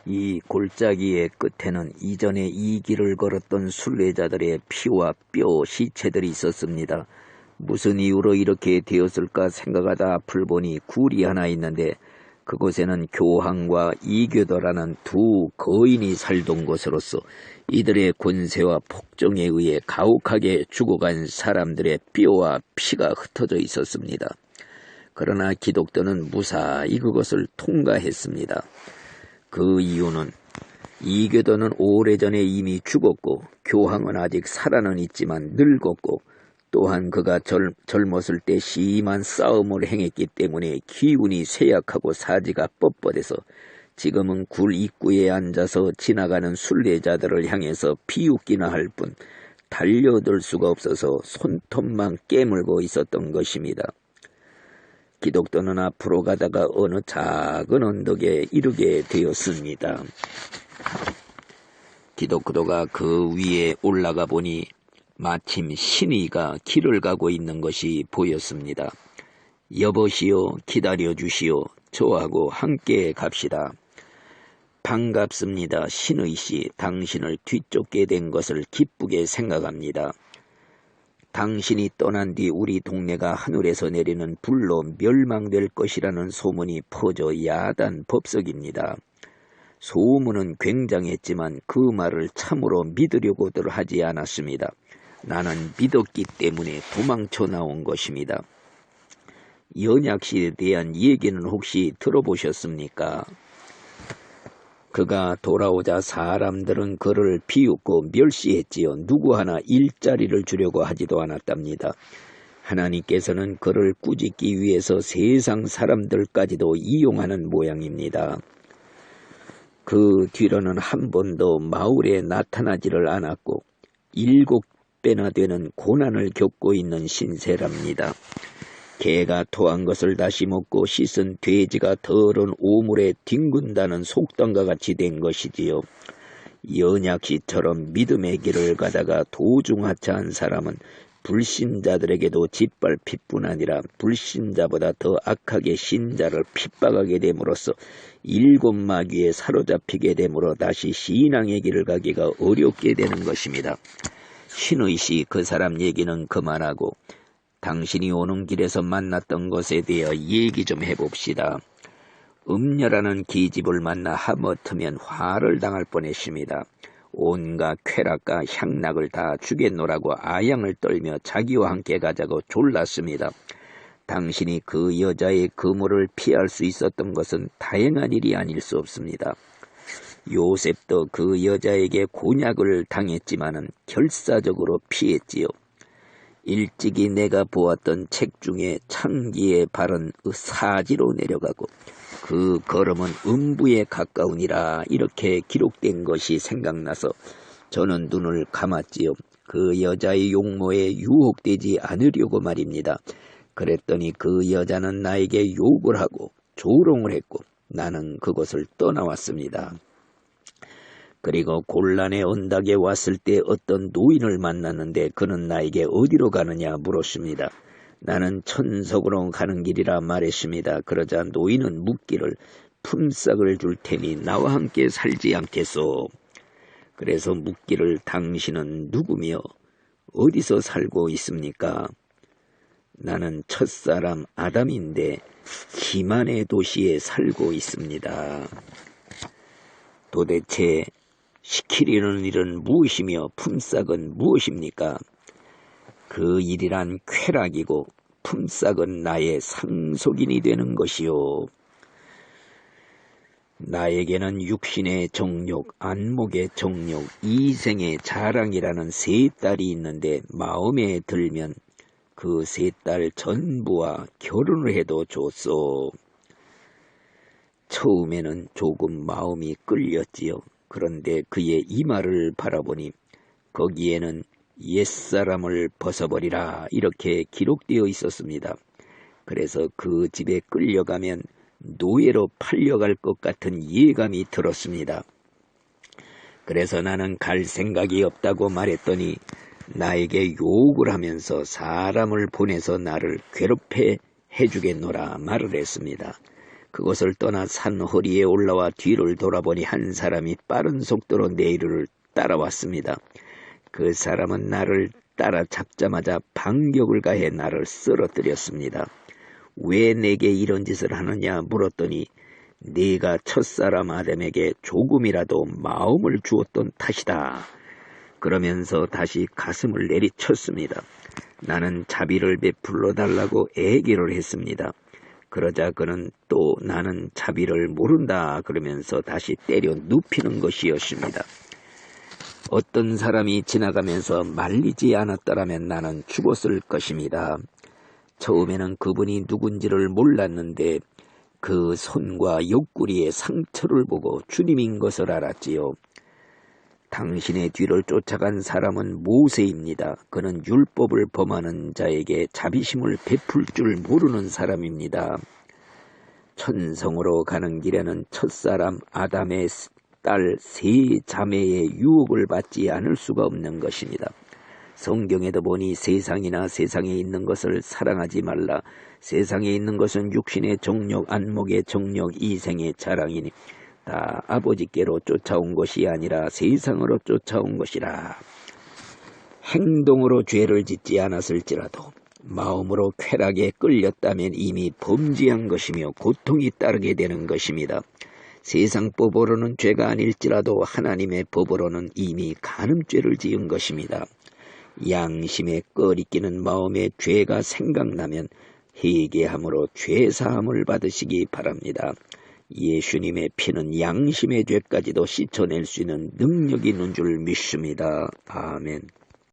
이 골짜기의 끝에는 이전에 이 길을 걸었던 순례자들의 피와 뼈 시체들이 있었습니다. 무슨 이유로 이렇게 되었을까 생각하다 앞을 보니 굴이 하나 있는데 그곳에는 교황과 이교도라는 두 거인이 살던 곳으로서 이들의 권세와 폭정에 의해 가혹하게 죽어간 사람들의 뼈와 피가 흩어져 있었습니다. 그러나 기독교는 무사히 그것을 통과했습니다. 그 이유는 이교도는 오래전에 이미 죽었고 교황은 아직 살아는 있지만 늙었고 또한 그가 젊었을 때 심한 싸움을 행했기 때문에 기운이 쇠약하고 사지가 뻣뻣해서 지금은 굴 입구에 앉아서 지나가는 순례자들을 향해서 비웃기나 할 뿐 달려들 수가 없어서 손톱만 깨물고 있었던 것입니다. 기독교는 앞으로 가다가 어느 작은 언덕에 이르게 되었습니다. 기독교도가 그 위에 올라가 보니 마침 신의가 길을 가고 있는 것이 보였습니다. 여보시오, 기다려주시오. 저하고 함께 갑시다. 반갑습니다. 신의씨, 당신을 뒤쫓게 된 것을 기쁘게 생각합니다. 당신이 떠난 뒤 우리 동네가 하늘에서 내리는 불로 멸망될 것이라는 소문이 퍼져 야단 법석입니다. 소문은 굉장했지만 그 말을 참으로 믿으려고들 하지 않았습니다. 나는 믿었기 때문에 도망쳐 나온 것입니다. 연약시에 대한 얘기는 혹시 들어보셨습니까? 그가 돌아오자 사람들은 그를 비웃고 멸시했지요. 누구 하나 일자리를 주려고 하지도 않았답니다. 하나님께서는 그를 꾸짖기 위해서 세상 사람들까지도 이용하는 모양입니다. 그 뒤로는 한 번도 마을에 나타나지를 않았고 7배나 되는 고난을 겪고 있는 신세랍니다. 개가 토한 것을 다시 먹고 씻은 돼지가 더러운 오물에 뒹군다는 속담과 같이 된 것이지요. 연약시처럼 믿음의 길을 가다가 도중하차한 사람은 불신자들에게도 짓밟힐 뿐 아니라 불신자보다 더 악하게 신자를 핍박하게 됨으로써 7마귀에 사로잡히게 되므로 다시 신앙의 길을 가기가 어렵게 되는 것입니다. 신의씨, 그 사람 얘기는 그만하고 당신이 오는 길에서 만났던 것에 대해 얘기 좀 해봅시다. 음녀라는 기집을 만나 하마터면 화를 당할 뻔했습니다. 온갖 쾌락과 향락을 다 주겠노라고 아양을 떨며 자기와 함께 가자고 졸랐습니다. 당신이 그 여자의 그물을 피할 수 있었던 것은 다행한 일이 아닐 수 없습니다. 요셉도 그 여자에게 곤약을 당했지만은 결사적으로 피했지요. 일찍이 내가 보았던 책 중에 창기의 발은 사지로 내려가고 그 걸음은 음부에 가까우니라 이렇게 기록된 것이 생각나서 저는 눈을 감았지요. 그 여자의 용모에 유혹되지 않으려고 말입니다. 그랬더니 그 여자는 나에게 욕을 하고 조롱을 했고 나는 그곳을 떠나왔습니다. 그리고 곤란의 언덕에 왔을 때 어떤 노인을 만났는데 그는 나에게 어디로 가느냐 물었습니다. 나는 천석으로 가는 길이라 말했습니다. 그러자 노인은 묻기를 품삯을 줄 테니 나와 함께 살지 않겠소. 그래서 묻기를 당신은 누구며 어디서 살고 있습니까? 나는 첫사람 아담인데 기만의 도시에 살고 있습니다. 도대체 시키려는 일은 무엇이며 품삯은 무엇입니까? 그 일이란 쾌락이고 품삯은 나의 상속인이 되는 것이요. 나에게는 육신의 정욕, 안목의 정욕, 이생의 자랑이라는 세 딸이 있는데 마음에 들면 그 세 딸 전부와 결혼을 해도 좋소. 처음에는 조금 마음이 끌렸지요. 그런데 그의 이마를 바라보니 거기에는 옛사람을 벗어버리라 이렇게 기록되어 있었습니다. 그래서 그 집에 끌려가면 노예로 팔려갈 것 같은 예감이 들었습니다. 그래서 나는 갈 생각이 없다고 말했더니 나에게 욕을 하면서 사람을 보내서 나를 괴롭게 해주겠노라 말을 했습니다. 그곳을 떠나 산 허리에 올라와 뒤를 돌아보니 한 사람이 빠른 속도로 내 뒤를 따라왔습니다. 그 사람은 나를 따라잡자마자 반격을 가해 나를 쓰러뜨렸습니다. 왜 내게 이런 짓을 하느냐 물었더니 네가 첫사람 아담에게 조금이라도 마음을 주었던 탓이다. 그러면서 다시 가슴을 내리쳤습니다. 나는 자비를 베풀어 달라고 애기를 했습니다. 그러자 그는 또 나는 자비를 모른다 그러면서 다시 때려 눕히는 것이었습니다. 어떤 사람이 지나가면서 말리지 않았더라면 나는 죽었을 것입니다. 처음에는 그분이 누군지를 몰랐는데 그 손과 옆구리의 상처를 보고 주님인 것을 알았지요. 당신의 뒤를 쫓아간 사람은 모세입니다. 그는 율법을 범하는 자에게 자비심을 베풀 줄 모르는 사람입니다. 천성으로 가는 길에는 첫사람 아담의 딸 세 자매의 유혹을 받지 않을 수가 없는 것입니다. 성경에도 보니 세상이나 세상에 있는 것을 사랑하지 말라. 세상에 있는 것은 육신의 정욕, 안목의 정욕, 이생의 자랑이니 다 아버지께로 쫓아온 것이 아니라 세상으로 쫓아온 것이라. 행동으로 죄를 짓지 않았을지라도 마음으로 쾌락에 끌렸다면 이미 범죄한 것이며 고통이 따르게 되는 것입니다. 세상 법으로는 죄가 아닐지라도 하나님의 법으로는 이미 간음죄를 지은 것입니다. 양심에 꺼리끼는 마음에 죄가 생각나면 회개함으로 죄사함을 받으시기 바랍니다. 예수님의 피는 양심의 죄까지도 씻어낼 수 있는 능력이 있는 줄 믿습니다. 아멘.